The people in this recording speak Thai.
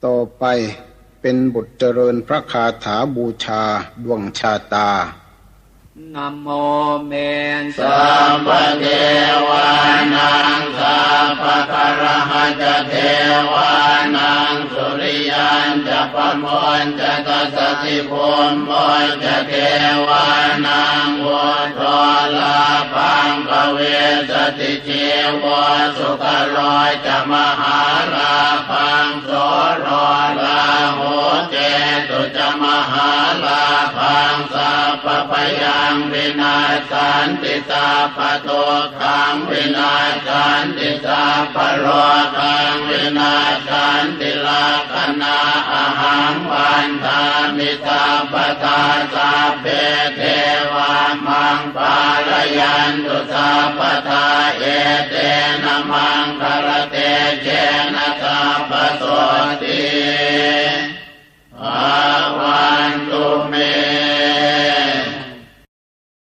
ต่อไปเป็นบทเจริญพระคาถาบูชาดวงชาตานะโมเมนสัพพะเทวานังสัพพะคารหะจะเทวานังสุริยันจะปะมนจะตัสสะติภูมิมนจะเทวานังวุฒลาภังภเวสติเจวะสุขโรยจะมหาราภังโสโรลาโหเจตุจะมหาลาภังสัพพะพยังวินาสันติสัพพะทุกขังวินาสันติสัพพะโรกังวินาสันติลักขณาอะหังวันทามิสัพพะทาสัพเพเทวามังปาลยันตุสัพพะทาเอเตนะมังคารเตเจนะสัพพะโส